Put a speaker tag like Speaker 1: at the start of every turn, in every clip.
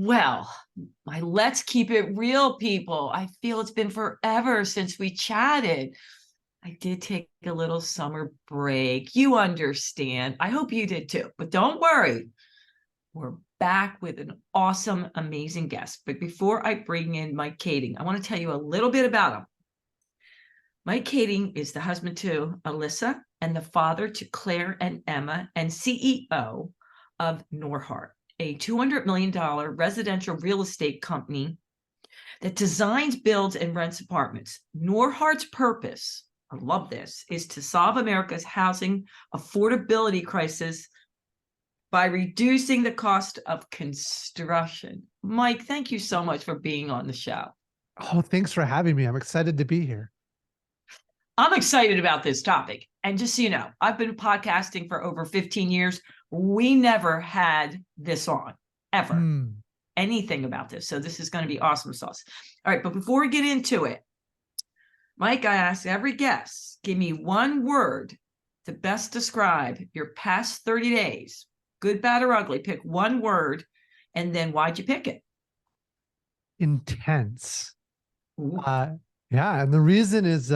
Speaker 1: Well, my let's keep it real, people. I feel it's been forever since we chatted. I did take a little summer break. You understand. I hope you did too. But don't worry, we're back with an awesome, amazing guest. But before I bring in Mike Kaeding, I want to tell you a little bit about him. Mike Kaeding is the husband to Alyssa and the father to Claire and Emma and CEO of Norhart, a $200 million residential real estate company that designs, builds, and rents apartments. Norhart's purpose, I love this, is to solve America's housing affordability crisis by reducing the cost of construction. Mike, thank you so much for being on the show.
Speaker 2: Oh, thanks for having me. I'm excited to be here.
Speaker 1: I'm excited about this topic. And just so you know, I've been podcasting for over 15 years. We never had this on, ever. Anything about this. So this is going to be awesome sauce. All right, but before we get into it, Mike, I ask every guest, give me one word to best describe your past 30 days, good, bad, or ugly. Pick one word, and then why'd you pick it?
Speaker 2: Intense. Yeah, and the reason is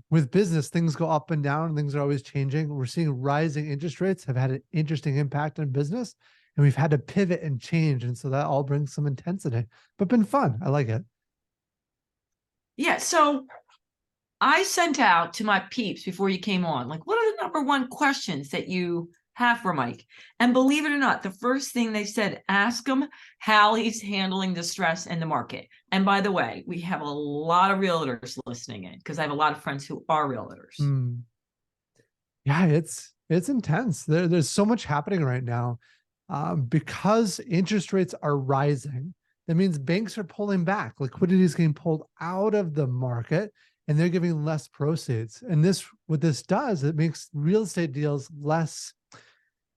Speaker 2: with business, things go up and down, things are always changing. We're seeing rising interest rates have had an interesting impact on business, and we've had to pivot and change. And so that all brings some intensity, but been fun. I like it.
Speaker 1: Yeah, so I sent out to my peeps before you came on, like, what are the number one questions that you have for Mike? And believe it or not, the first thing they said, ask him how he's handling the stress in the market. And by the way, we have a lot of realtors listening in because I have a lot of friends who are realtors.
Speaker 2: Yeah, it's intense. There's so much happening right now because interest rates are rising. That means banks are pulling back. Liquidity is getting pulled out of the market, and they're giving less proceeds. And what this does, it makes real estate deals less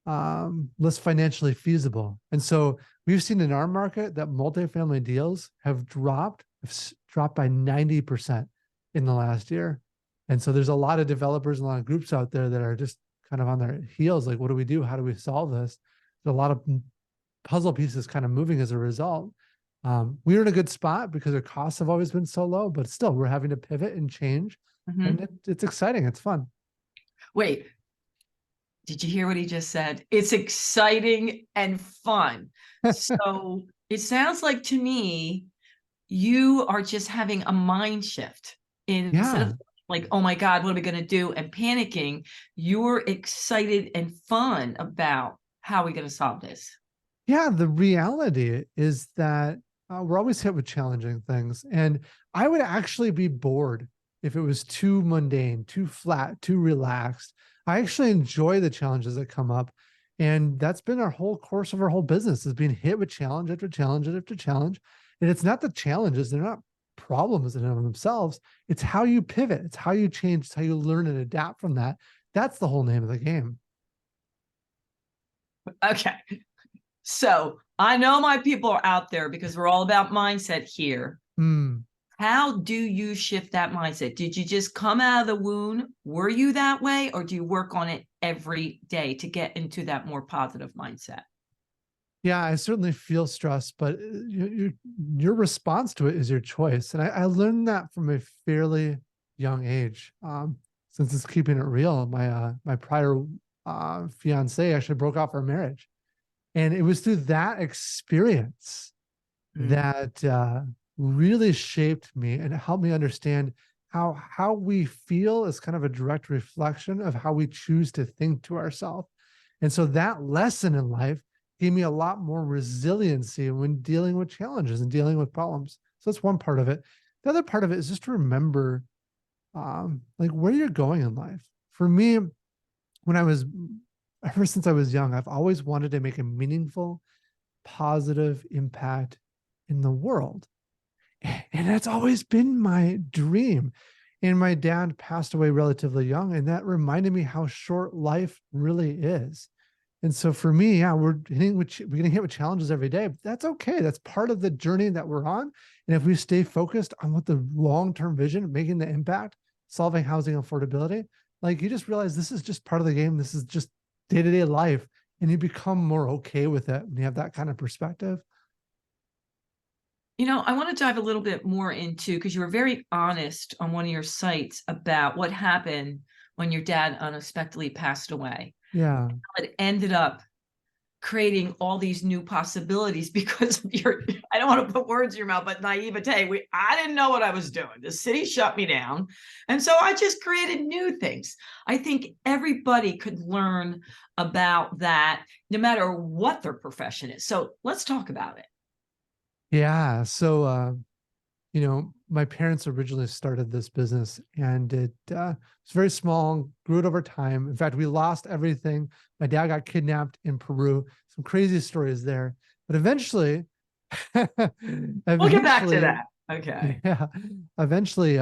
Speaker 2: financially feasible. And so we've seen in our market that multifamily deals have dropped by 90% in the last year. And so there's a lot of developers and a lot of groups out there that are just kind of on their heels. Like, what do we do? How do we solve this? There's a lot of puzzle pieces kind of moving as a result. We're in a good spot because our costs have always been so low, but still we're having to pivot and change. And it's exciting. It's fun.
Speaker 1: Wait, did you hear what he just said? It's exciting and fun. So it sounds like to me, you are just having a mind shift instead of like, oh my God, what are we going to do? And panicking, you're excited and fun about how we're going to solve this.
Speaker 2: Yeah, the reality is that we're always hit with challenging things. And I would actually be bored if it was too mundane, too flat, too relaxed. I actually enjoy the challenges that come up. And that's been our whole course of our whole business, is being hit with challenge after challenge after challenge. And it's not the challenges, they're not problems in and of themselves. It's how you pivot. It's how you change. It's how you learn and adapt from that. That's the whole name of the game.
Speaker 1: Okay. So I know my people are out there because we're all about mindset here. How do you shift that mindset? Did you just come out of the wound? Were you that way? Or do you work on it every day to get into that more positive mindset?
Speaker 2: Yeah, I certainly feel stressed, but your response to it is your choice. And I learned that from a fairly young age. Since it's keeping it real, my prior fiance actually broke off our marriage. And it was through that experience that really shaped me and helped me understand how we feel is kind of a direct reflection of how we choose to think to ourselves. And so that lesson in life gave me a lot more resiliency when dealing with challenges and dealing with problems. So that's one part of it. The other part of it is just to remember like where you're going in life. For me, ever since I was young, I've always wanted to make a meaningful, positive impact in the world. And that's always been my dream. And my dad passed away relatively young, and that reminded me how short life really is. And so for me, yeah, we're getting hit with challenges every day. But that's okay. That's part of the journey that we're on. And if we stay focused on what the long-term vision, making the impact, solving housing affordability, like you just realize this is just part of the game. This is just day-to-day life. And you become more okay with it when you have that kind of perspective.
Speaker 1: I want to dive a little bit more into, because you were very honest on one of your sites about what happened when your dad unexpectedly passed away.
Speaker 2: Yeah.
Speaker 1: It ended up creating all these new possibilities because of your, I don't want to put words in your mouth, but naivete. I didn't know what I was doing. The city shut me down. And so I just created new things. I think everybody could learn about that no matter what their profession is. So let's talk about it.
Speaker 2: Yeah. So, my parents originally started this business and it was very small, grew it over time. In fact, we lost everything. My dad got kidnapped in Peru. Some crazy stories there. But eventually,
Speaker 1: We'll get back to
Speaker 2: eventually,
Speaker 1: that. Okay.
Speaker 2: yeah, eventually,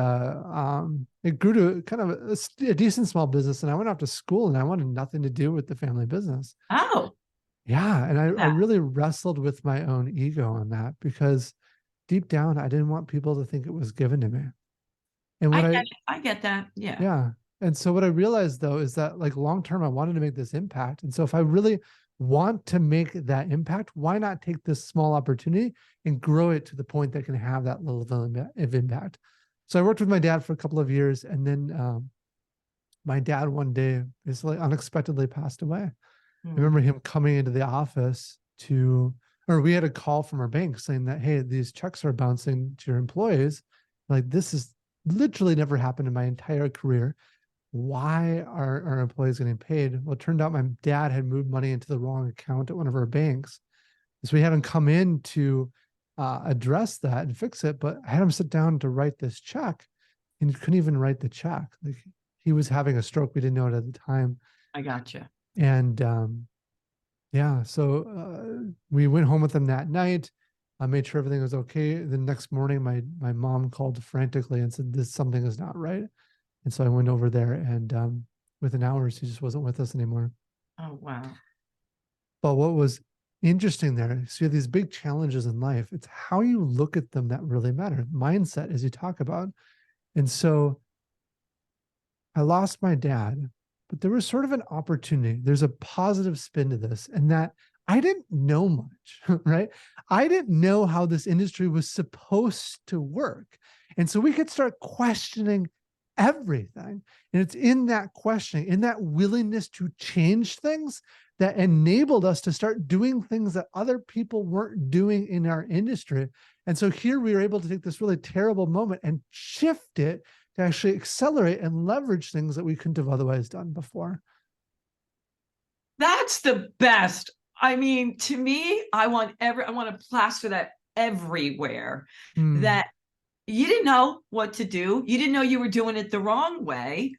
Speaker 2: it grew to kind of a decent small business. And I went off to school and I wanted nothing to do with the family business.
Speaker 1: Oh,
Speaker 2: Yeah. And I
Speaker 1: yeah.
Speaker 2: really wrestled with my own ego on that because deep down, I didn't want people to think it was given to me. And
Speaker 1: I
Speaker 2: what
Speaker 1: get
Speaker 2: I,
Speaker 1: it. I get that. Yeah.
Speaker 2: yeah. And so what I realized though is that like long term, I wanted to make this impact. And so if I really want to make that impact, why not take this small opportunity and grow it to the point that can have that level of impact? So I worked with my dad for a couple of years, and then my dad one day basically unexpectedly passed away. I
Speaker 1: Hmm.
Speaker 2: remember him coming into the office or we had a call from our bank saying that, hey, these checks are bouncing to your employees. Like, this is literally never happened in my entire career. Why are our employees getting paid? Well, it turned out my dad had moved money into the wrong account at one of our banks. So we had him come in to address that and fix it. But I had him sit down to write this check and he couldn't even write the check. Like, he was having a stroke. We didn't know it at the time.
Speaker 1: I gotcha.
Speaker 2: And yeah. So we went home with them that night. I made sure everything was okay. The next morning, my mom called frantically and said, "This something is not right." And so I went over there, and within hours, he just wasn't with us anymore.
Speaker 1: Oh, wow.
Speaker 2: But what was interesting there, so you have these big challenges in life. It's how you look at them that really matter. Mindset, as you talk about. And so I lost my dad, but there was sort of an opportunity. There's a positive spin to this, and that I didn't know much, right? I didn't know how this industry was supposed to work. And so we could start questioning everything. And it's in that questioning, in that willingness to change things that enabled us to start doing things that other people weren't doing in our industry. And so here we were able to take this really terrible moment and shift it to actually accelerate and leverage things that we couldn't have otherwise done before.
Speaker 1: That's the best. I mean, to me, I want to plaster that everywhere.
Speaker 2: Hmm.
Speaker 1: That you didn't know what to do. You didn't know you were doing it the wrong way.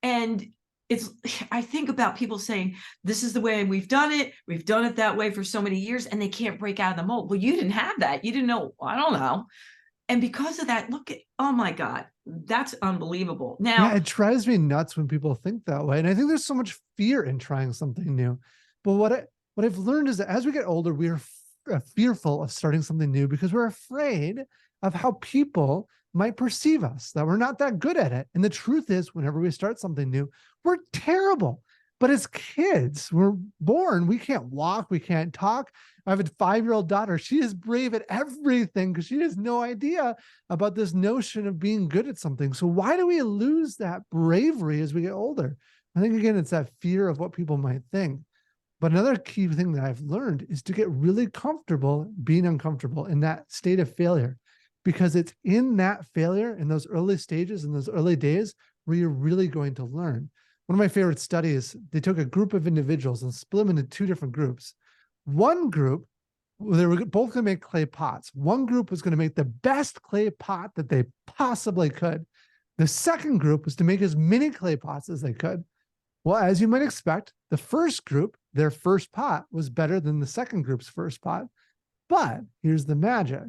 Speaker 1: And it's, I think about people saying, this is the way we've done it. We've done it that way for so many years, and they can't break out of the mold. Well, you didn't have that. You didn't know. I don't know. And because of that, look at, oh my God, that's unbelievable.
Speaker 2: Yeah,
Speaker 1: Now,
Speaker 2: it drives me nuts when people think that way. And I think there's so much fear in trying something new. But what I've learned is that as we get older, we are fearful of starting something new because we're afraid of how people might perceive us, that we're not that good at it. And the truth is, whenever we start something new, we're terrible. But as kids, we're born, we can't walk, we can't talk. I have a 5-year-old daughter. She is brave at everything because she has no idea about this notion of being good at something. So why do we lose that bravery as we get older? I think, again, it's that fear of what people might think. But another key thing that I've learned is to get really comfortable being uncomfortable in that state of failure, because it's in that failure, in those early stages, in those early days, where you're really going to learn. One of my favorite studies, they took a group of individuals and split them into two different groups. One group, they were both going to make clay pots. One group was going to make the best clay pot that they possibly could. The second group was to make as many clay pots as they could. Well, as you might expect, the first group, their first pot was better than the second group's first pot. But here's the magic.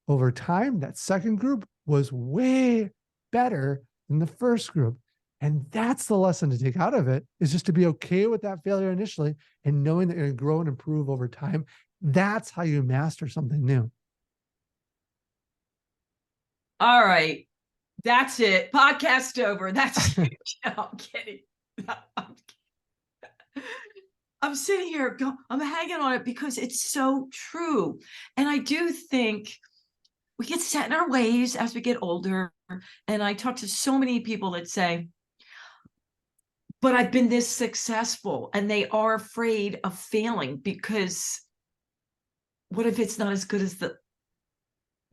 Speaker 2: Over time, that second group was way better than the first group. And that's the lesson to take out of it, is just to be okay with that failure initially and knowing that you're going to grow and improve over time. That's how you master something new.
Speaker 1: all right, that's it. Podcast over. That's huge. No, I'm kidding. No, I'm sitting here, I'm hanging on it because it's so true. And I do think we get set in our ways as we get older. And I talk to so many people that say, but I've been this successful, and they are afraid of failing because what if it's not as good as the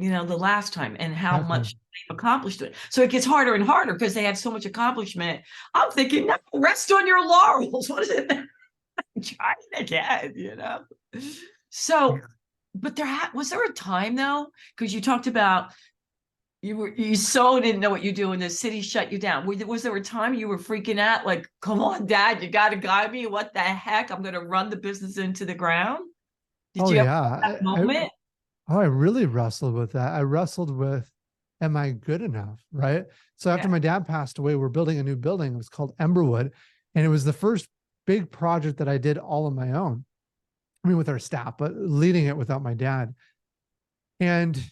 Speaker 1: last time, and how
Speaker 2: Exactly.
Speaker 1: much they've accomplished it. So it gets harder and harder because they have so much accomplishment. I'm thinking, no, rest on your laurels. What is it? Try it again. So, but was there a time though? Because you talked about you so didn't know what you do, and the city shut you down. Was there a time you were freaking out, like, come on, Dad, you got to guide me? What the heck? I'm going to run the business into the ground. Did
Speaker 2: Oh
Speaker 1: you ever
Speaker 2: yeah.
Speaker 1: have that moment?
Speaker 2: I really wrestled with that. I wrestled with, am I good enough? Right. So after
Speaker 1: Yeah.
Speaker 2: my dad passed away, we're building a new building. It was called Emberwood. And it was the first big project that I did all on my own. I mean, with our staff, but leading it without my dad. And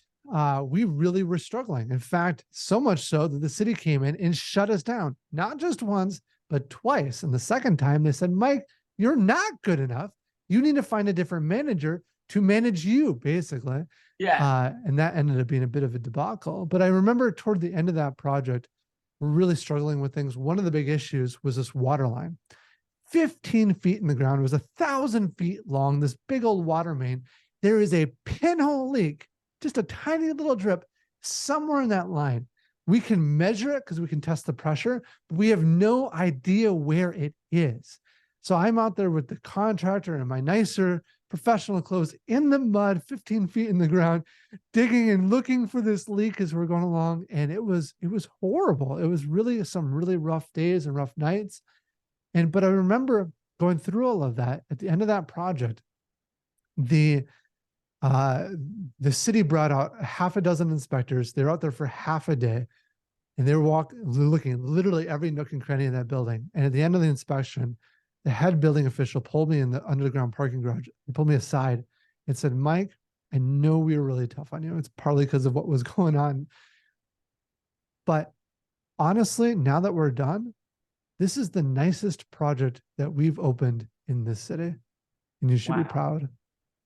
Speaker 2: we really were struggling. In fact, so much so that the city came in and shut us down, not just once, but twice. And the second time they said, Mike, you're not good enough. You need to find a different manager to manage you, basically.
Speaker 1: Yeah.
Speaker 2: And that ended up being a bit of a debacle. But I remember toward the end of that project, we're really struggling with things. One of the big issues was this water line. 15 feet in the ground. It was 1,000 feet long, this big old water main. There is a pinhole leak, just a tiny little drip somewhere in that line. We can measure it because we can test the pressure, but we have no idea where it is. So I'm out there with the contractor in my nicer professional clothes in the mud, 15 feet in the ground, digging and looking for this leak as we're going along. And it was horrible. It was really some really rough days and rough nights. But I remember going through all of that. At the end of that project, the the city brought out half a dozen inspectors. They're out there for half a day, and they're looking literally every nook and cranny in that building. And at the end of the inspection, the head building official pulled me in the underground parking garage. He pulled me aside and said, Mike, I know we were really tough on you. It's partly because of what was going on. But honestly, now that we're done, this is the nicest project that we've opened in this city, and you should be
Speaker 1: Wow.
Speaker 2: proud.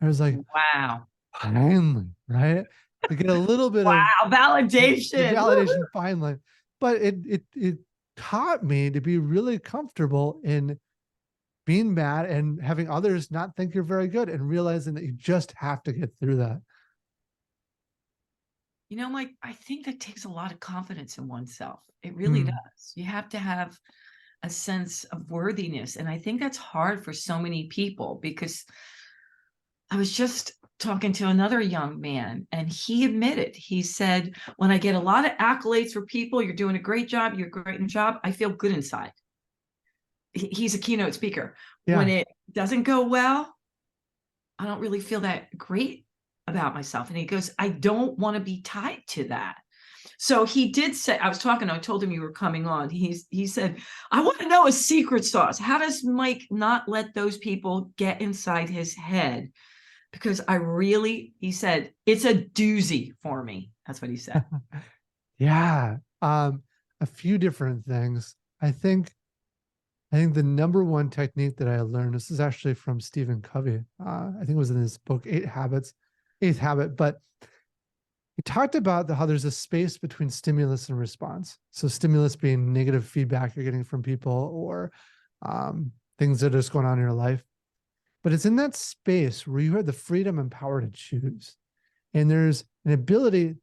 Speaker 2: I was like,
Speaker 1: Wow.
Speaker 2: finally, right? To get a little bit of
Speaker 1: Wow.
Speaker 2: the
Speaker 1: Validation.
Speaker 2: validation finally. But it taught me to be really comfortable in being mad and having others not think you're very good, and realizing that you just have to get through that.
Speaker 1: Mike, I think that takes a lot of confidence in oneself. It really
Speaker 2: Mm,
Speaker 1: does. You have to have a sense of worthiness. And I think that's hard for so many people, because I was just talking to another young man, and he said, when I get a lot of accolades for people, you're doing a great job, you're great in job, I feel good inside. He's a keynote speaker. When
Speaker 2: yeah.
Speaker 1: it doesn't go well, I don't really feel that great about myself. And he goes, I don't want to be tied to that. So he did say, I told him you were coming on. He said, I want to know a secret sauce. How does Mike not let those people get inside his head? Because he said, it's a doozy for me. That's what he said.
Speaker 2: Yeah. A few different things. I think the number one technique that I learned, this is actually from Stephen Covey. I think it was in his book, Eighth Habit, but he talked about how there's a space between stimulus and response. So stimulus being negative feedback you're getting from people, or things that are just going on in your life. But it's in that space where you have the freedom and power to choose. And there's an ability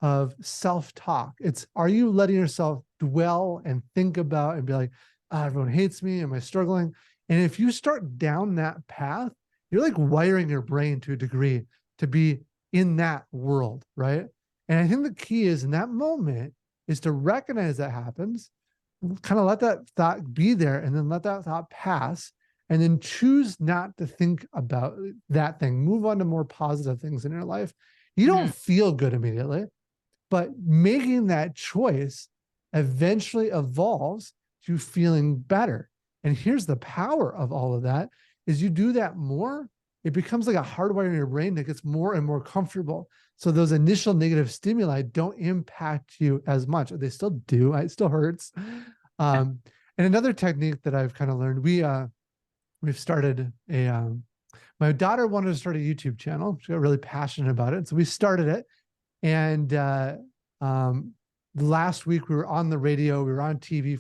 Speaker 2: of self-talk. It's, are you letting yourself dwell and think about and be like, everyone hates me, am I struggling? And if you start down that path, you're like wiring your brain to a degree to be in that world, right? And I think the key is, in that moment, is to recognize that happens, kind of let that thought be there, and then let that thought pass, and then choose not to think about that thing. Move on to more positive things in your life. You don't
Speaker 1: Mhm.
Speaker 2: feel good immediately, but making that choice eventually evolves to feeling better. And here's the power of all of that: is you do that more, it becomes like a hardwire in your brain that gets more and more comfortable. So those initial negative stimuli don't impact you as much. They still do. It still hurts. And another technique that I've kind of learned, we've started my daughter wanted to start a YouTube channel. She got really passionate about it. So we started it. And last week we were on the radio, we were on TV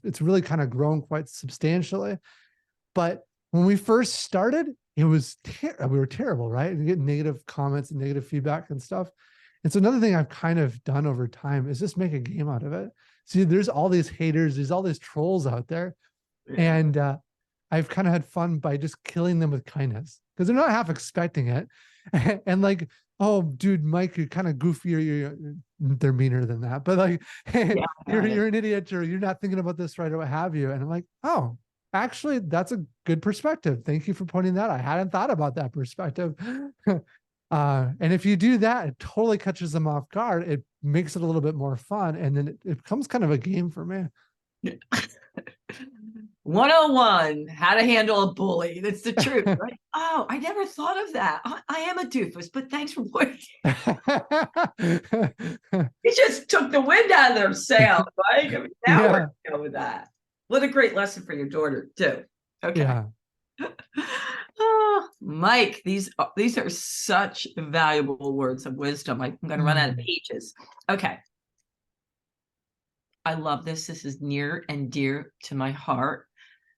Speaker 2: it's really kind of grown quite substantially. But when we first started, it was we were terrible, right? And get negative comments and negative feedback and stuff. And so another thing I've kind of done over time is just make a game out of it. See, there's all these haters, there's all these trolls out there.
Speaker 1: Yeah.
Speaker 2: And I've kind of had fun by just killing them with kindness because they're not half expecting it. And like, oh, dude, Mike, you're kind of goofy, or they're meaner than that. But like, hey,
Speaker 1: Yeah,
Speaker 2: you're an idiot, or you're not thinking about this right, or what have you. And I'm like, oh, actually, that's a good perspective. Thank you for pointing that. I hadn't thought about that perspective. And if you do that, it totally catches them off guard. It makes it a little bit more fun. And then it becomes kind of a game for me.
Speaker 1: 101, how to handle a bully. That's the truth, right? Oh, I never thought of that. I am a doofus, but thanks for pointing. You just took the wind out of their sails, right? I mean, now
Speaker 2: Yeah.
Speaker 1: we're going with that. What a great lesson for your daughter, too. Okay.
Speaker 2: Yeah.
Speaker 1: Oh, Mike, these are such valuable words of wisdom. I'm going to run out of pages. Okay. I love this. This is near and dear to my heart.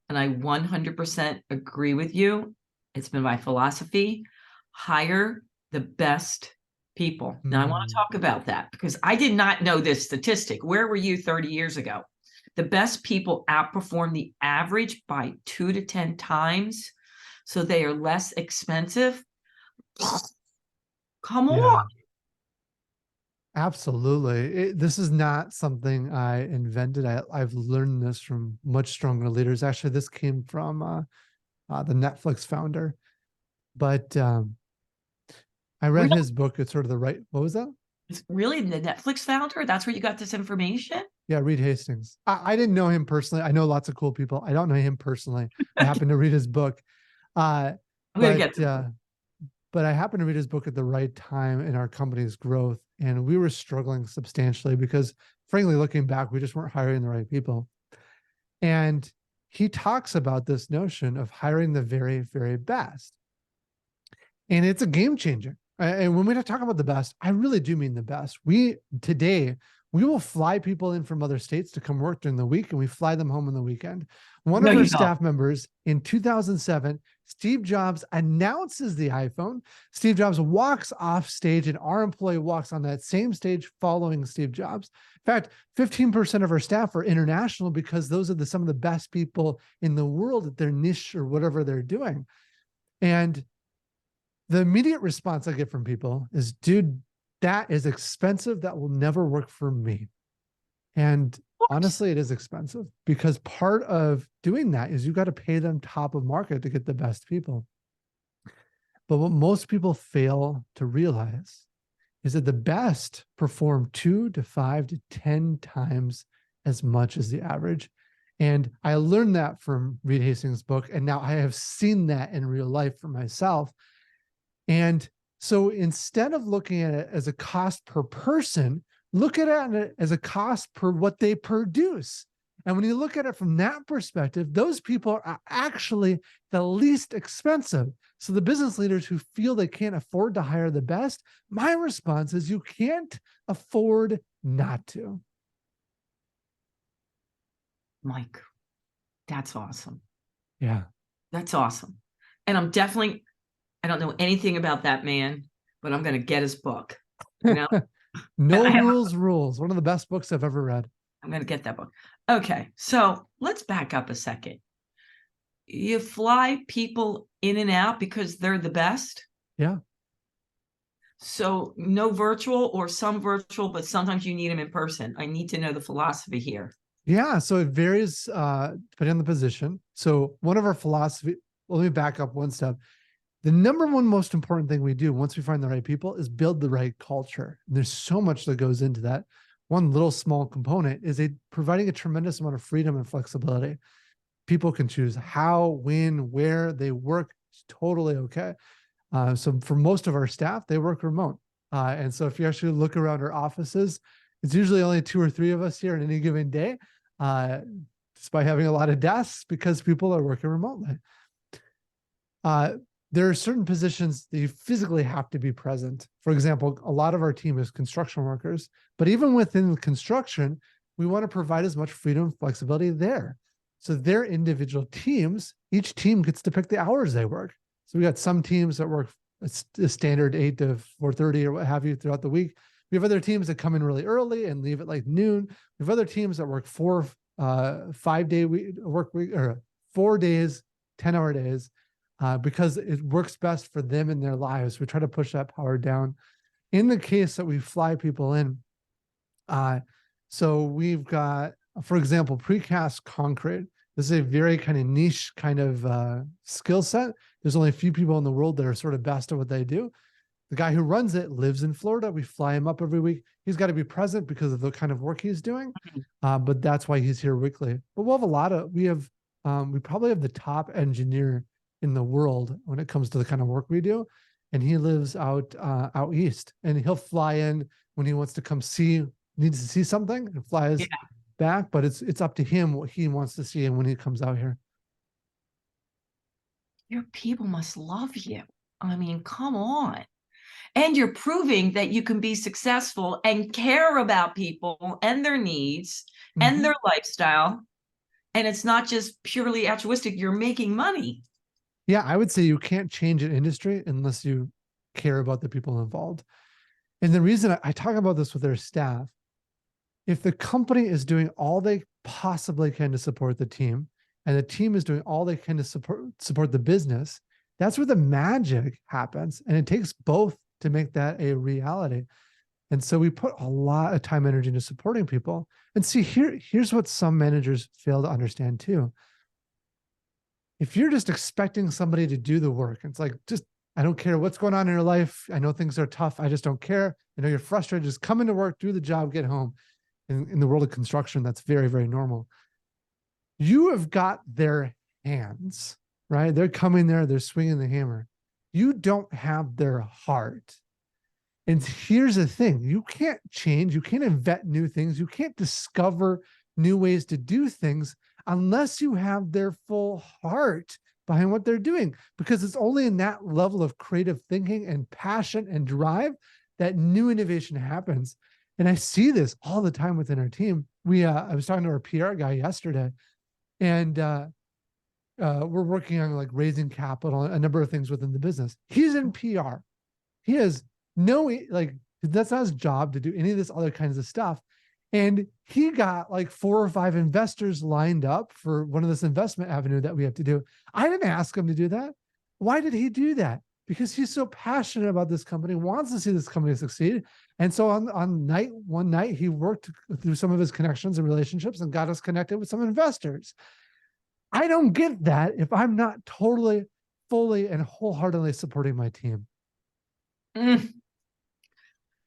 Speaker 1: And I 100% agree with you. It's been my philosophy. Hire the best people. Now, I want to talk about that because I did not know this statistic. Where were you 30 years ago? The best people outperform the average by 2 to 10 times. So they are less expensive. Come on.
Speaker 2: Absolutely. This is not something I invented. I've learned this from much stronger leaders. Actually, this came from the Netflix founder. But I read
Speaker 1: Really?
Speaker 2: his book. It's sort of the right. What was that?
Speaker 1: It's really the Netflix founder? That's where you got this information?
Speaker 2: Yeah, Reed Hastings. I didn't know him personally. I know lots of cool people. I don't know him personally. I happened to read his book.
Speaker 1: I'm going to get
Speaker 2: But I happened to read his book at the right time in our company's growth. And we were struggling substantially because, frankly, looking back, we just weren't hiring the right people. And he talks about this notion of hiring the very, very best. And it's a game changer. And when we talk about the best, I really do mean the best. Today, we will fly people in from other states to come work during the week, and we fly them home on the weekend. One of our staff members in 2007, Steve Jobs announces the iPhone. Steve Jobs walks off stage, and our employee walks on that same stage following Steve Jobs. In fact, 15% of our staff are international because those are some of the best people in the world at their niche or whatever they're doing. And the immediate response I get from people is, dude, that is expensive. That will never work for me. And honestly, it is expensive because part of doing that is you got to pay them top of market to get the best people. But what most people fail to realize is that the best perform 2 to 5 to 10 times as much as the average. And I learned that from Reed Hastings' book. And now I have seen that in real life for myself. And so instead of looking at it as a cost per person, look at it as a cost per what they produce. And when you look at it from that perspective, those people are actually the least expensive. So the business leaders who feel they can't afford to hire the best, my response is you can't afford not to.
Speaker 1: Mike, that's awesome.
Speaker 2: Yeah.
Speaker 1: That's awesome. And I don't know anything about that man, but I'm going to get his book. You know?
Speaker 2: No rules. One of the best books I've ever read.
Speaker 1: I'm going to get that book. Okay. So let's back up a second. You fly people in and out because they're the best.
Speaker 2: Yeah.
Speaker 1: So no virtual or some virtual, but sometimes you need them in person. I need to know the philosophy here.
Speaker 2: Yeah. So it varies depending on the position. So one of our philosophy, let me back up one step. The number one most important thing we do once we find the right people is build the right culture. And there's so much that goes into that. One little small component is providing a tremendous amount of freedom and flexibility. People can choose how, when, where they work. It's totally okay. So for most of our staff, they work remote. And so if you actually look around our offices, it's usually only 2 or 3 of us here on any given day, despite having a lot of desks because people are working remotely. There are certain positions that you physically have to be present. For example, a lot of our team is construction workers, but even within construction, we want to provide as much freedom and flexibility there. So their individual teams, each team gets to pick the hours they work. So we got some teams that work a standard 8 to 4:30 or what have you throughout the week. We have other teams that come in really early and leave at like noon. We have other teams that work 5-day work week, or 4 days, 10-hour days, because it works best for them in their lives. We try to push that power down. In the case that we fly people in, so we've got, for example, precast concrete. This is a very kind of niche kind of skill set. There's only a few people in the world that are sort of best at what they do. The guy who runs it lives in Florida. We fly him up every week. He's got to be present because of the kind of work he's doing, but that's why he's here weekly. But we'll have we probably have the top engineer in the world when it comes to the kind of work we do, and he lives out east, and he'll fly in when he wants to come needs to see something, and flies back. But it's up to him what he wants to see and when he comes out here.
Speaker 1: Your people must love you. I mean, come on. And you're proving that you can be successful and care about people and their needs and their lifestyle. And it's not just purely altruistic. You're making money.
Speaker 2: Yeah, I would say you can't change an industry unless you care about the people involved. And the reason I talk about this with their staff, if the company is doing all they possibly can to support the team, and the team is doing all they can to support the business, that's where the magic happens. And it takes both to make that a reality. And so we put a lot of time, energy into supporting people. And see, here's what some managers fail to understand too. If you're just expecting somebody to do the work, it's like, I don't care what's going on in your life. I know things are tough. I just don't care. I know you're frustrated. Just come into work, do the job, get home. In the world of construction, that's very, very normal. You have got their hands, right? They're coming there, they're swinging the hammer. You don't have their heart. And here's the thing, you can't change, you can't invent new things, you can't discover new ways to do things unless you have their full heart behind what they're doing, because it's only in that level of creative thinking and passion and drive that new innovation happens. And I see this all the time within our team. I was talking to our PR guy yesterday, and we're working on like raising capital, a number of things within the business. He's in PR. He has that's not his job to do any of this other kinds of stuff. And he got like 4 or 5 investors lined up for one of this investment avenue that we have to do. I didn't ask him to do that. Why did he do that? Because he's so passionate about this company, wants to see this company succeed. And so one night, he worked through some of his connections and relationships and got us connected with some investors. I don't get that if I'm not totally, fully, and wholeheartedly supporting my team.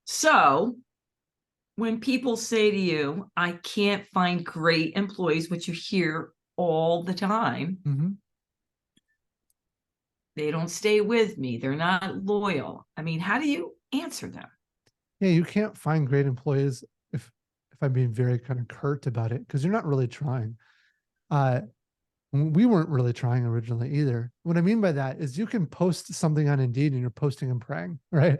Speaker 1: So when people say to you, I can't find great employees, which you hear all the time, they don't stay with me, they're not loyal. I mean, how do you answer them?
Speaker 2: Yeah, you can't find great employees if I'm being very kind of curt about it, because you're not really trying. We weren't really trying originally either. What I mean by that is you can post something on Indeed and you're posting and praying, right?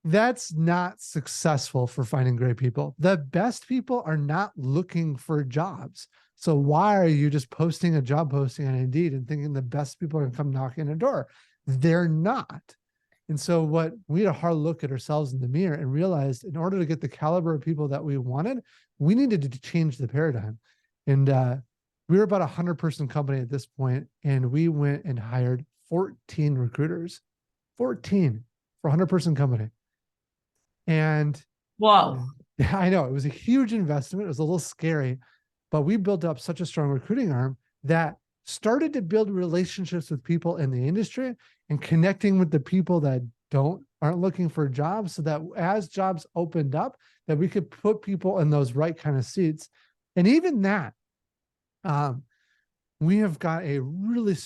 Speaker 2: That's not successful for finding great people. The best people are not looking for jobs. So why are you just posting a job posting on Indeed and thinking the best people are going to come knocking on the door? They're not. And so we had a hard look at ourselves in the mirror and realized in order to get the caliber of people that we wanted, we needed to change the paradigm. And we were about a 100-person company at this point, and we went and hired 14 recruiters, 14 for a 100-person company. And
Speaker 1: Whoa.
Speaker 2: I know it was a huge investment. It was a little scary, but we built up such a strong recruiting arm that started to build relationships with people in the industry and connecting with the people that aren't looking for jobs, so that as jobs opened up, that we could put people in those right kind of seats. And even that, we have got a really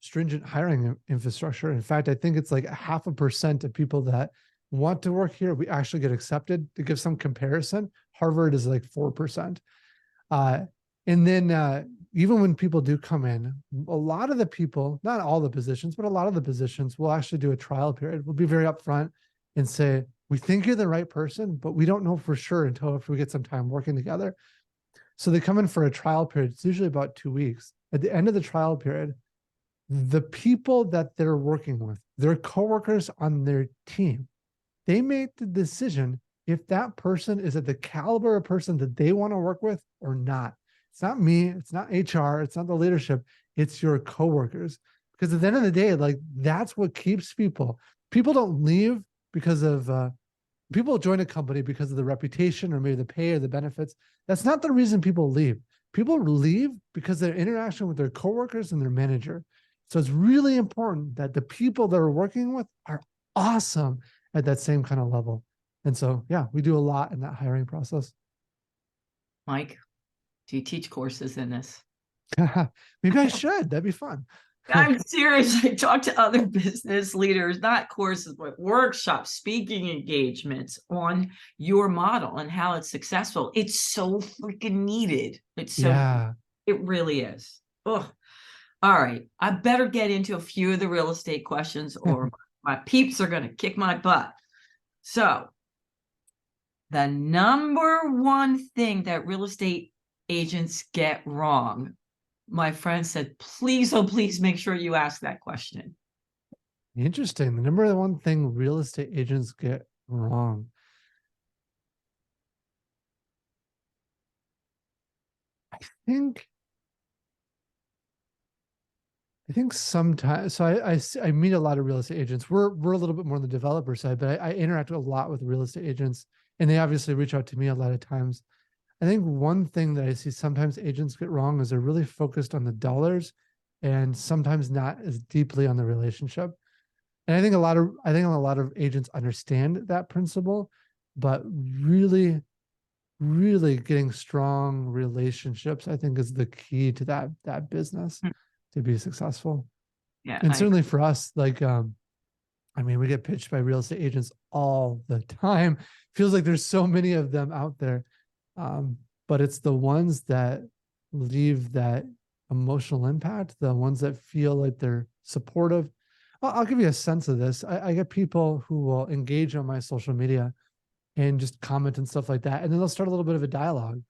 Speaker 2: stringent hiring infrastructure. In fact, I think it's like 0.5% of people that want to work here, we actually get accepted. To give some comparison, Harvard is like 4%. And then, even when people do come in, a lot of the people, not all the positions, but a lot of the positions will actually do a trial period. We'll be very upfront and say, we think you're the right person, but we don't know for sure until if we get some time working together. So they come in for a trial period. It's usually about 2 weeks. At the end of the trial period, the people that they're working with, their coworkers on their team, they make the decision if that person is at the caliber of person that they want to work with or not. It's not me, it's not HR, it's not the leadership, it's your coworkers. Because at the end of the day, like that's what keeps people. People don't leave because of people join a company because of the reputation or maybe the pay or the benefits. That's not the reason people leave. People leave because of their interaction with their coworkers and their manager. So it's really important that the people that are working with are awesome at that same kind of level. And so, yeah, we do a lot in that hiring process.
Speaker 1: Mike, do you teach courses in this?
Speaker 2: Maybe I should. That'd be fun.
Speaker 1: I'm serious. I talk to other business leaders, not courses, but workshops, speaking engagements on your model and how it's successful. It's so freaking needed. It's so,
Speaker 2: Yeah.
Speaker 1: it really is. Oh, all right. I better get into a few of the real estate questions or my peeps are going to kick my butt. So, the number one thing that real estate agents get wrong, my friend said, please, oh, please make sure you ask that question.
Speaker 2: Interesting. The number one thing real estate agents get wrong. I think sometimes, so I meet a lot of real estate agents. We're a little bit more on the developer side, but I interact a lot with real estate agents, and they obviously reach out to me a lot of times. I think one thing that I see sometimes agents get wrong is they're really focused on the dollars and sometimes not as deeply on the relationship. And I think a lot of agents understand that principle, but really, really getting strong relationships, I think, is the key to that business to be successful.
Speaker 1: Yeah.
Speaker 2: And certainly for us, like, I mean, we get pitched by real estate agents all the time. Feels like there's so many of them out there. But it's the ones that leave that emotional impact, the ones that feel like they're supportive. I'll give you a sense of this. I get people who will engage on my social media and just comment and stuff like that. And then they'll start a little bit of a dialogue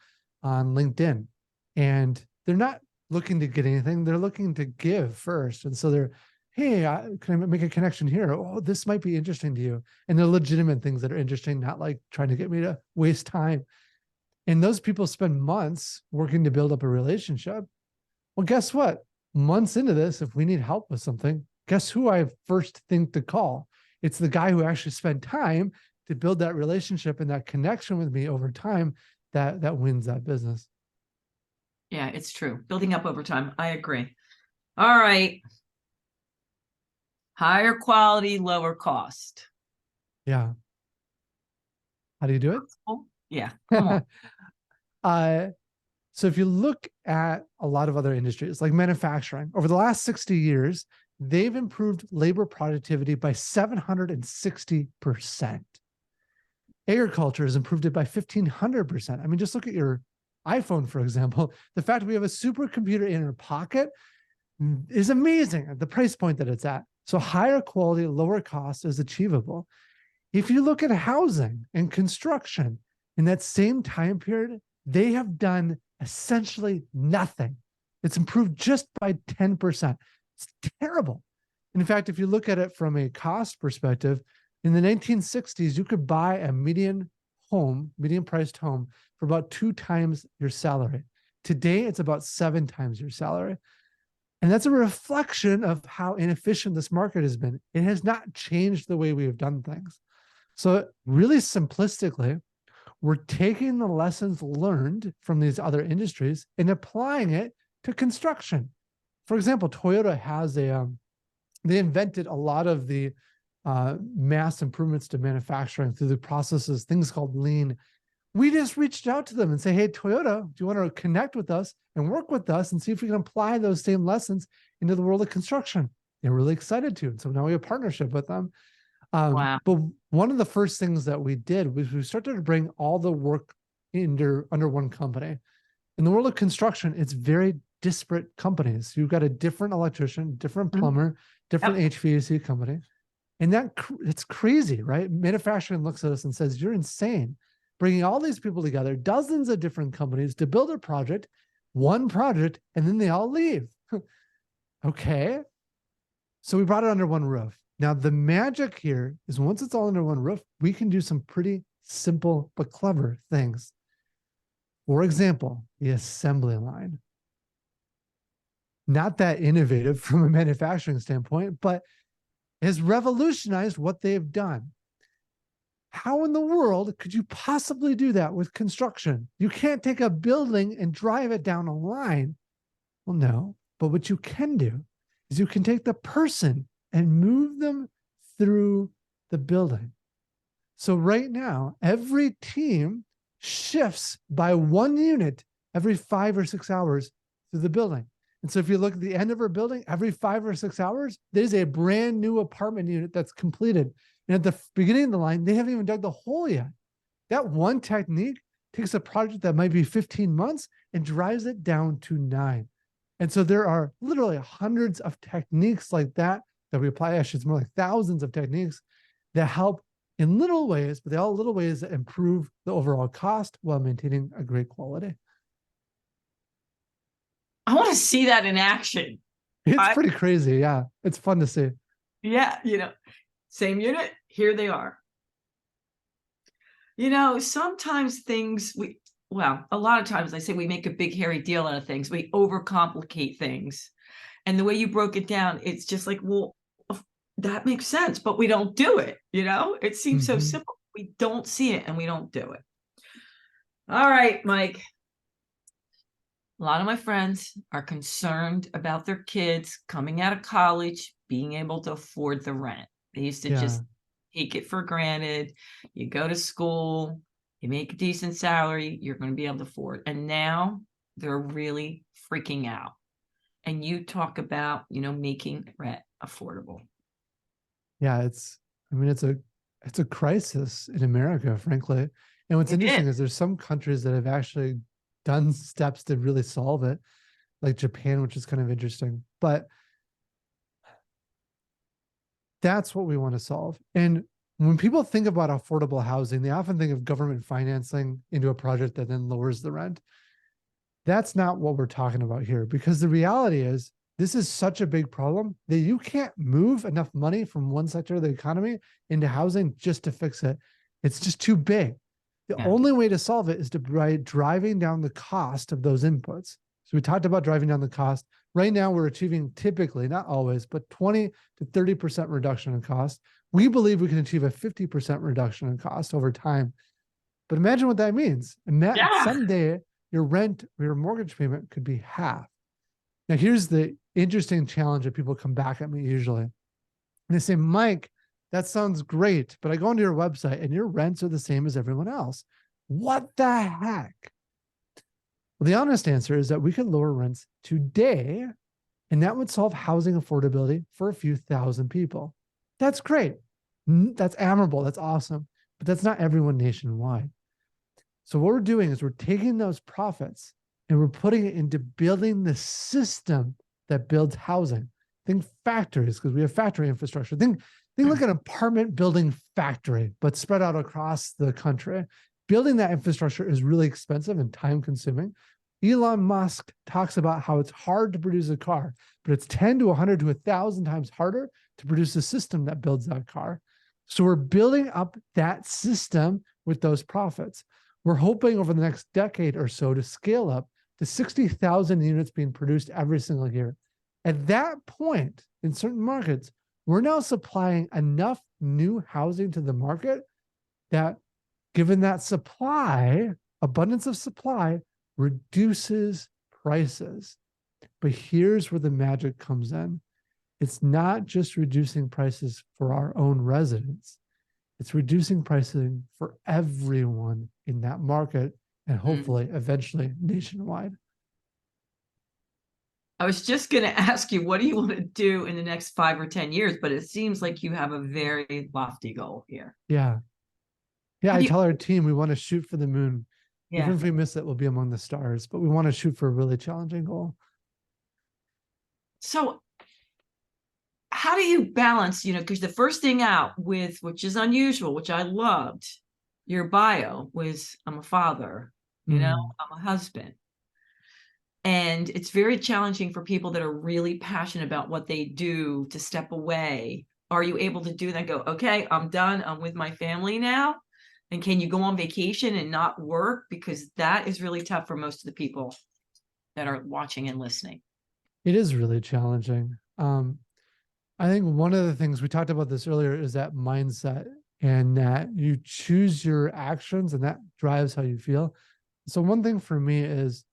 Speaker 2: on LinkedIn. And they're not looking to get anything. They're looking to give first. And so they're, hey, can I make a connection here? Oh, this might be interesting to you. And they're legitimate things that are interesting, not like trying to get me to waste time. And those people spend months working to build up a relationship. Well, guess what? Months into this, if we need help with something, guess who I first think to call? It's the guy who actually spent time to build that relationship and that connection with me over time that wins that business.
Speaker 1: Yeah, it's true. Building up over time. I agree. All right. Higher quality, lower cost.
Speaker 2: Yeah. How do you do it?
Speaker 1: Oh, yeah, come on.
Speaker 2: So if you look at a lot of other industries like manufacturing, over the last 60 years, they've improved labor productivity by 760%. Agriculture has improved it by 1,500%. I mean, just look at your iPhone, for example. The fact we have a supercomputer in our pocket is amazing at the price point that it's at. So higher quality, lower cost is achievable. If you look at housing and construction in that same time period, they have done essentially nothing. It's improved just by 10%. It's terrible. In fact, if you look at it from a cost perspective, in the 1960s, you could buy a median priced home for about 2 times your salary. Today, it's about 7 times your salary. And that's a reflection of how inefficient this market has been. It has not changed the way we have done things. So really simplistically, we're taking the lessons learned from these other industries and applying it to construction. For example, Toyota has they invented a lot of the mass improvements to manufacturing through the processes, things called lean. We just reached out to them and say, hey, Toyota, do you want to connect with us and work with us and see if we can apply those same lessons into the world of construction? They're really excited to. And so now we have a partnership with them.
Speaker 1: Wow.
Speaker 2: But one of the first things that we did was we started to bring all the work under one company. In the world of construction, it's very disparate companies. You've got a different electrician, different
Speaker 1: Mhm.
Speaker 2: plumber, different
Speaker 1: Yep.
Speaker 2: HVAC company. And it's crazy, right? Manufacturing looks at us and says, you're insane. Bringing all these people together, dozens of different companies to build a project, one project, and then they all leave. Okay. So we brought it under one roof. Now, the magic here is once it's all under one roof, we can do some pretty simple but clever things. For example, the assembly line. Not that innovative from a manufacturing standpoint, but has revolutionized what they've done. How in the world could you possibly do that with construction? You can't take a building and drive it down a line. Well, no, but what you can do is you can take the person and move them through the building. So right now, every team shifts by one unit every 5 or 6 hours through the building. And so if you look at the end of our building, every 5 or 6 hours, there's a brand new apartment unit that's completed. And at the beginning of the line, they haven't even dug the hole yet. That one technique takes a project that might be 15 months and drives it down to 9. And so there are literally hundreds of techniques like that we apply. Actually, it's more like thousands of techniques that help in little ways, but they all little ways that improve the overall cost while maintaining a great quality.
Speaker 1: I want to see that in action.
Speaker 2: It's
Speaker 1: I,
Speaker 2: pretty crazy. Yeah. It's fun to see.
Speaker 1: yeah, same unit, here they are. Sometimes a lot of times I say we make a big hairy deal out of things. We overcomplicate things. And the way you broke it down, it's just like, well, that makes sense, but we don't do it. It seems so simple. We don't see it and we don't do it. All right, Mike. A lot of my friends are concerned about their kids coming out of college, being able to afford the rent. They used to just take it for granted. You go to school, you make a decent salary, you're going to be able to afford. And now they're really freaking out. And you talk about, making rent affordable.
Speaker 2: Yeah, it's a crisis in America, frankly. And what's interesting is there's some countries that have actually done steps to really solve it, like Japan, which is kind of interesting. But that's what we want to solve. And when people think about affordable housing, they often think of government financing into a project that then lowers the rent. That's not what we're talking about here, because the reality is this is such a big problem that you can't move enough money from one sector of the economy into housing just to fix it. It's just too big. The only way to solve it is by driving down the cost of those inputs. So we talked about driving down the cost. Right now, we're achieving typically, not always, but 20 to 30% reduction in cost. We believe we can achieve a 50% reduction in cost over time. But imagine what that means. Someday your rent or your mortgage payment could be half. Now, here's the interesting challenge that people come back at me usually. And they say, Mike, that sounds great, but I go onto your website and your rents are the same as everyone else. What the heck? Well, the honest answer is that we could lower rents today, and that would solve housing affordability for a few thousand people. That's great. That's admirable. That's awesome. But that's not everyone nationwide. So what we're doing is we're taking those profits and we're putting it into building the system that builds housing. Think factories, because we have factory infrastructure. Think like an apartment building factory, but spread out across the country. Building that infrastructure is really expensive and time consuming. Elon Musk talks about how it's hard to produce a car, but it's 10 to 100 to 1,000 times harder to produce a system that builds that car. So we're building up that system with those profits. We're hoping over the next decade or so to scale up to 60,000 units being produced every single year. At that point, in certain markets, we're now supplying enough new housing to the market that, given that supply, abundance of supply, reduces prices. But here's where the magic comes in. It's not just reducing prices for our own residents. It's reducing pricing for everyone in that market and hopefully eventually nationwide.
Speaker 1: I was just going to ask you, what do you want to do in the next 5 or 10 years? But it seems like you have a very lofty goal here.
Speaker 2: Yeah. Yeah, I tell our team we want to shoot for the moon.
Speaker 1: Yeah.
Speaker 2: Even if we miss it, we'll be among the stars, but we want to shoot for a really challenging goal.
Speaker 1: So how do you balance, because the first thing out with, which is unusual, which I loved, your bio was, I'm a father,
Speaker 2: Mm.
Speaker 1: I'm a husband. And it's very challenging for people that are really passionate about what they do to step away. Are you able to do that? Go, okay, I'm done. I'm with my family now. And can you go on vacation and not work? Because that is really tough for most of the people that are watching and listening.
Speaker 2: It is really challenging. I think one of the things we talked about this earlier is that mindset, and that you choose your actions and that drives how you feel. So one thing for me is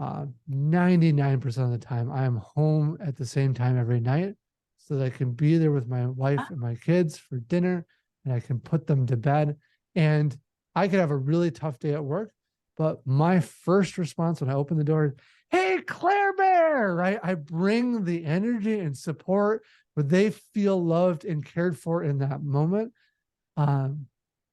Speaker 2: 99% of the time I am home at the same time every night so that I can be there with my wife and my kids for dinner, and I can put them to bed. And I could have a really tough day at work, but my first response when I open the door is, hey, Claire Bear, right? I bring the energy and support where they feel loved and cared for in that moment. Um,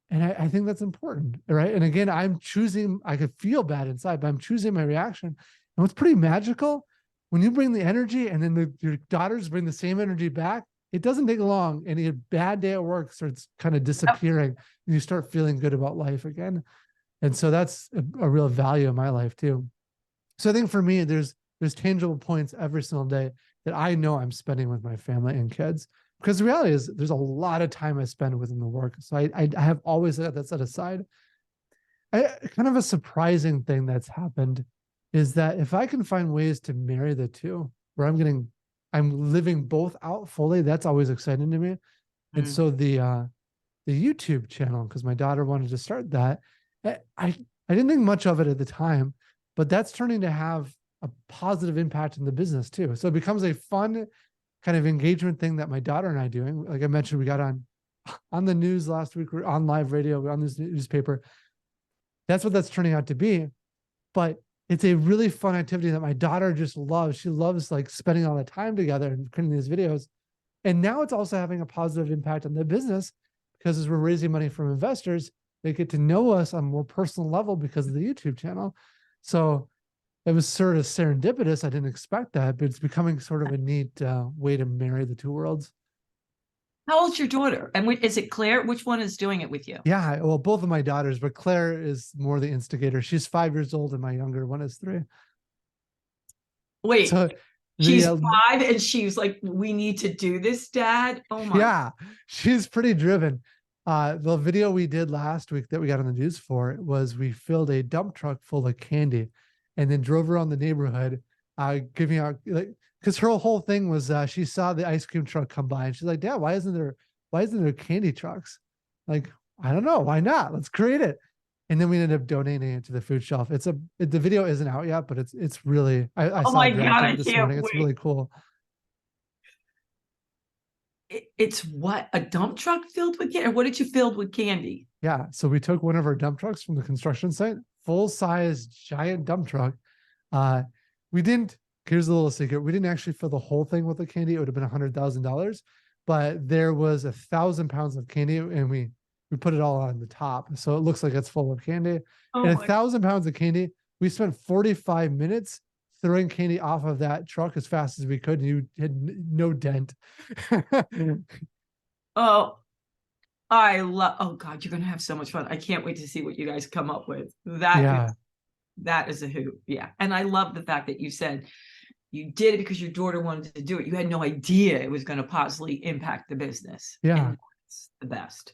Speaker 2: and I think that's important, right? And again, I'm choosing, I could feel bad inside, but I'm choosing my reaction. And what's pretty magical, when you bring the energy and then your daughters bring the same energy back, it doesn't take long. And a bad day at work starts kind of disappearing and you start feeling good about life again. And so that's a real value in my life too. So I think for me, there's tangible points every single day that I know I'm spending with my family and kids. Because the reality is there's a lot of time I spend within the work. So I have always got that set aside. Kind of a surprising thing that's happened is that if I can find ways to marry the two, where I'm living both out fully, that's always exciting to me. And
Speaker 1: Mm.
Speaker 2: so the YouTube channel, because my daughter wanted to start that, I didn't think much of it at the time, but that's turning to have a positive impact in the business too. So it becomes a fun kind of engagement thing that my daughter and I doing. Like I mentioned, we got on the news last week, we're on live radio, we're on this newspaper. That's what that's turning out to be. But it's a really fun activity that my daughter just loves. She loves like spending all the time together and creating these videos. And now it's also having a positive impact on the business because as we're raising money from investors, they get to know us on a more personal level because of the YouTube channel. So it was sort of serendipitous. I didn't expect that, but it's becoming sort of a neat way to marry the two worlds.
Speaker 1: How old's your daughter? And is it Claire? Which one is doing it with you?
Speaker 2: Yeah, well, both of my daughters, but Claire is more the instigator. She's 5 years old, and my younger one is 3.
Speaker 1: Wait,
Speaker 2: So the
Speaker 1: she's 5 and she's like, we need to do this, Dad. Oh my.
Speaker 2: yeah, she's pretty driven. The video we did last week that we got on the news for was we filled a dump truck full of candy and then drove around the neighborhood, giving out, like, because her whole thing was she saw the ice cream truck come by and she's like, Dad, why isn't there candy trucks? Like, I don't know, why not? Let's create it. And then we ended up donating it to the food shelf. The video isn't out yet, but it's really, I
Speaker 1: Oh
Speaker 2: saw
Speaker 1: my
Speaker 2: a draft
Speaker 1: God,
Speaker 2: of
Speaker 1: I
Speaker 2: it this
Speaker 1: can't
Speaker 2: morning. It's
Speaker 1: wait.
Speaker 2: really cool.
Speaker 1: It's what, a dump truck filled with candy? Or what did you fill with candy?
Speaker 2: Yeah. So we took one of our dump trucks from the construction site, full size giant dump truck. Uh, we didn't, here's a little secret. We didn't actually fill the whole thing with the candy. It would have been $100,000, but there was 1,000 pounds of candy and we put it all on the top. So it looks like it's full of candy
Speaker 1: Oh
Speaker 2: and
Speaker 1: my.
Speaker 2: 1,000 pounds of candy. We spent 45 minutes throwing candy off of that truck as fast as we could. And you had no dent.
Speaker 1: Oh, I love, oh God, you're gonna have so much fun. I can't wait to see what you guys come up with.
Speaker 2: Yeah.
Speaker 1: That is a hoot. Yeah. And I love the fact that you said you did it because your daughter wanted to do it. You had no idea it was going to positively impact the business.
Speaker 2: Yeah.
Speaker 1: And it's the best.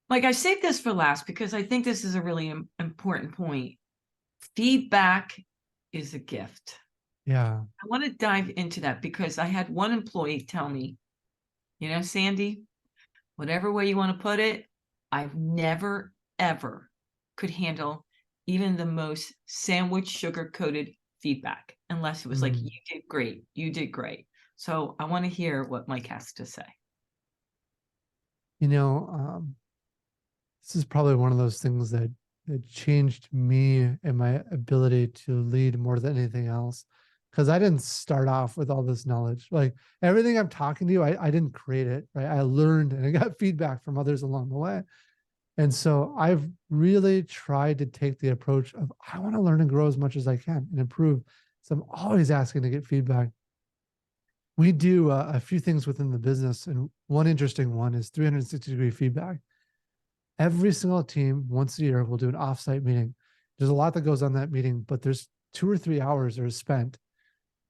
Speaker 1: Like, I saved this for last because I think this is a really important point. Feedback is a gift.
Speaker 2: Yeah.
Speaker 1: I want to dive into that because I had one employee tell me, Sandy, whatever way you want to put it, I've never, ever could handle even the most sandwich sugar coated feedback unless it was like,
Speaker 2: Mm.
Speaker 1: you did great. You did great. So I want to hear what Mike has to say.
Speaker 2: You know, this is probably one of those things that changed me and my ability to lead more than anything else. Because I didn't start off with all this knowledge. Like everything I'm talking to you, I didn't create it, right? I learned and I got feedback from others along the way. And so I've really tried to take the approach of I want to learn and grow as much as I can and improve. So I'm always asking to get feedback. we do a few things within the business. And one interesting one is 360-degree feedback. Every single team once a year will do an offsite meeting. There's a lot that goes on that meeting, but there's 2 or 3 hours that are spent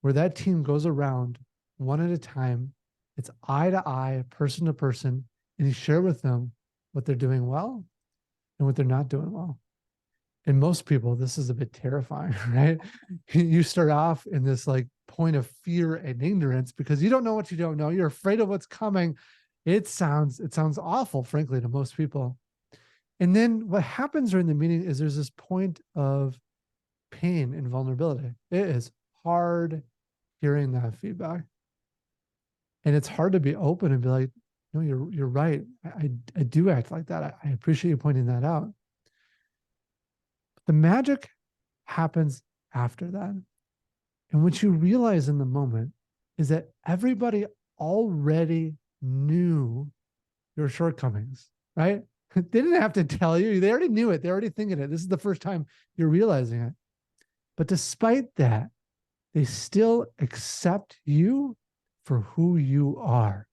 Speaker 2: where that team goes around one at a time. It's eye to eye, person to person, and you share with them what they're doing well and what they're not doing well. And most people, this is a bit terrifying, right? You start off in this like point of fear and ignorance because you don't know what you don't know. You're afraid of what's coming. It sounds awful, frankly, to most people. And then what happens during the meeting is there's this point of pain and vulnerability. It is hard hearing that feedback. And it's hard to be open and be like, no, you're right. I do act like that. I appreciate you pointing that out. The magic happens after that. And what you realize in the moment is that everybody already knew your shortcomings, right? They didn't have to tell you. They already knew it. They're already thinking it. This is the first time you're realizing it. But despite that, they still accept you for who you are.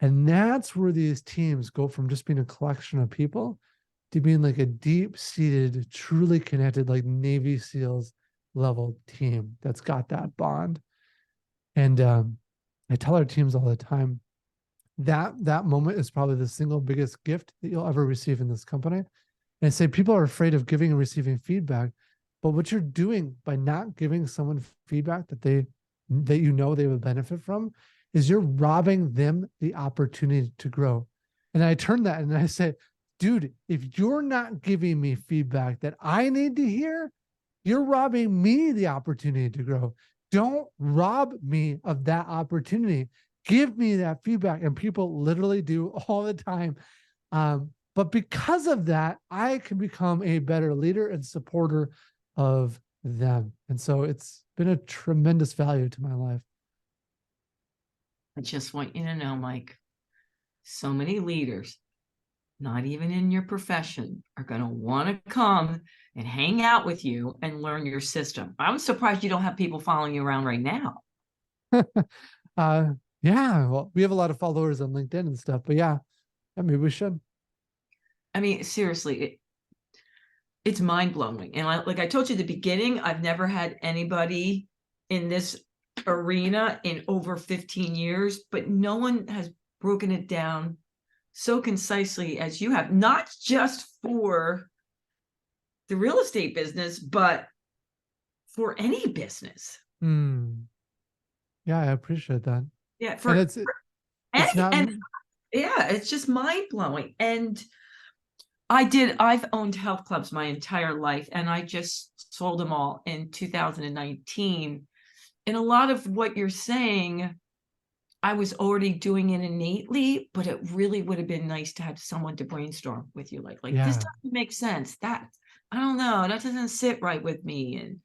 Speaker 2: And that's where these teams go from just being a collection of people to being like a deep-seated, truly connected, like Navy SEALs level team that's got that bond. And I tell our teams all the time, that moment is probably the single biggest gift that you'll ever receive in this company. And I say people are afraid of giving and receiving feedback, but what you're doing by not giving someone feedback that they would benefit from is you're robbing them the opportunity to grow. And I turn that and I say, dude, if you're not giving me feedback that I need to hear, you're robbing me the opportunity to grow. Don't rob me of that opportunity. Give me that feedback. And people literally do all the time. But because of that, I can become a better leader and supporter of them. And so it's been a tremendous value to my life.
Speaker 1: I just want you to know, Mike, so many leaders, not even in your profession, are going to want to come and hang out with you and learn your system. I'm surprised you don't have people following you around right now.
Speaker 2: Yeah, well, we have a lot of followers on LinkedIn and stuff, but yeah, maybe we should.
Speaker 1: I mean, seriously, it's mind-blowing. And like I told you at the beginning, I've never had anybody in this arena in over 15 years, but no one has broken it down so concisely as you have, not just for the real estate business, but for any business.
Speaker 2: Yeah, I appreciate that.
Speaker 1: Yeah,
Speaker 2: And
Speaker 1: for any,
Speaker 2: it's not.
Speaker 1: and yeah, it's just mind-blowing. And I've owned health clubs my entire life, and I just sold them all in 2019. And a lot of what you're saying, I was already doing it innately, but it really would have been nice to have someone to brainstorm with you. Like this doesn't make sense. That, I don't know, that doesn't sit right with me.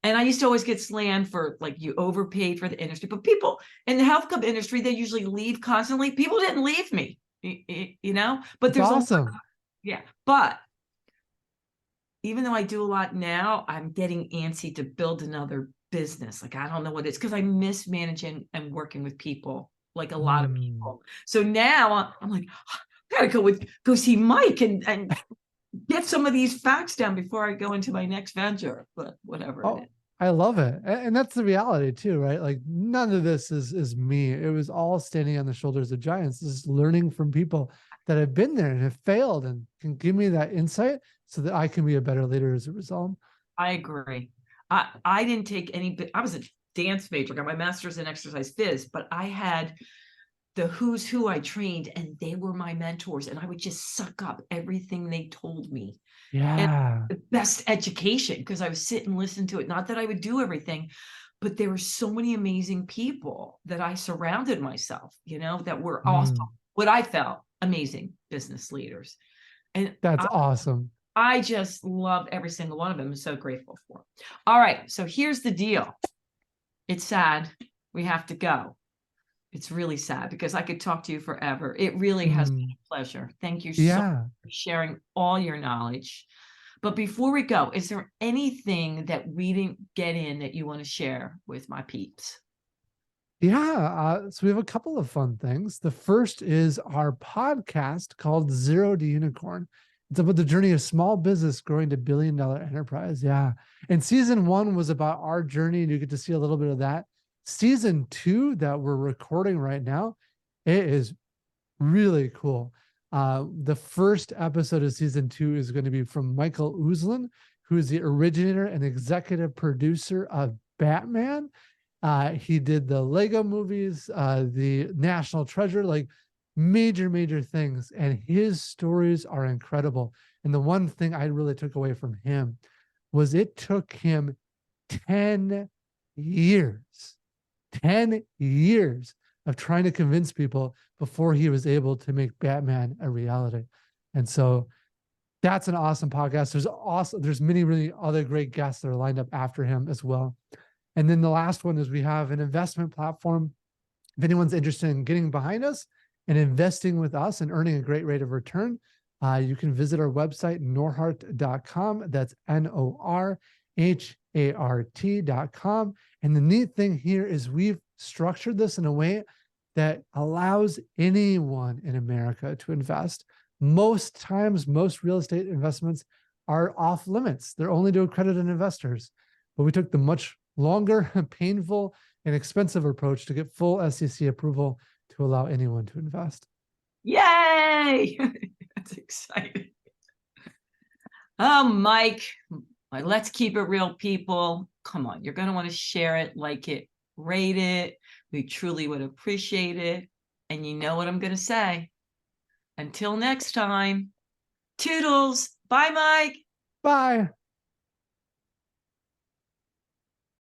Speaker 1: And I used to always get slammed for like, you overpaid for the industry, but people in the health club industry, they usually leave constantly. People didn't leave me, but
Speaker 2: It's
Speaker 1: there's
Speaker 2: awesome.
Speaker 1: yeah. But even though I do a lot now, I'm getting antsy to build another business. Like, I don't know what it's because I miss managing and working with people, like a lot of people. So now I'm like, I gotta go see Mike and get some of these facts down before I go into my next venture, but whatever it is.
Speaker 2: I love it. And that's the reality too, right? Like none of this is me. It was all standing on the shoulders of giants. This is learning from people that have been there and have failed and can give me that insight so that I can be a better leader as a result.
Speaker 1: I agree. I didn't take any, I was a dance major, got my master's in exercise phys, but I had the who's who I trained, and they were my mentors, and I would just suck up everything they told me.
Speaker 2: Yeah.
Speaker 1: And the best education, because I would sit and listen to it. Not that I would do everything, but there were so many amazing people that I surrounded myself, that were also what I felt amazing business leaders. And
Speaker 2: that's awesome.
Speaker 1: I just love every single one of them. I'm so grateful for. All right. So here's the deal. It's sad. We have to go. It's really sad because I could talk to you forever. It really has been a pleasure. Thank you so much for sharing all your knowledge. But before we go, is there anything that we didn't get in that you want to share with my peeps?
Speaker 2: Yeah, so we have a couple of fun things. The first is our podcast called Zero to Unicorn. It's about the journey of small business growing to billion-dollar enterprise. Yeah. And season one was about our journey, and you get to see a little bit of that. Season two that we're recording right now, it is really cool. The first episode of season two is going to be from Michael Uzlin, who is the originator and executive producer of Batman. He did the Lego movies, the National Treasure, like major things. And his stories are incredible. And the one thing I really took away from him was it took him 10 years, 10 years of trying to convince people before he was able to make Batman a reality. And so that's an awesome podcast. There's many really other great guests that are lined up after him as well. And then the last one is we have an investment platform. If anyone's interested in getting behind us and investing with us and earning a great rate of return, you can visit our website, norhart.com. That's NORHART.com. And the neat thing here is we've structured this in a way that allows anyone in America to invest. Most times, most real estate investments are off limits. They're only to accredited investors. But we took the much longer, painful, and expensive approach to get full SEC approval to allow anyone to invest.
Speaker 1: Yay! That's exciting. Oh, Mike, let's keep it real, people. Come on, you're going to want to share it, like it, rate it. We truly would appreciate it. And you know what I'm going to say. Until next time, toodles. Bye, Mike.
Speaker 2: Bye.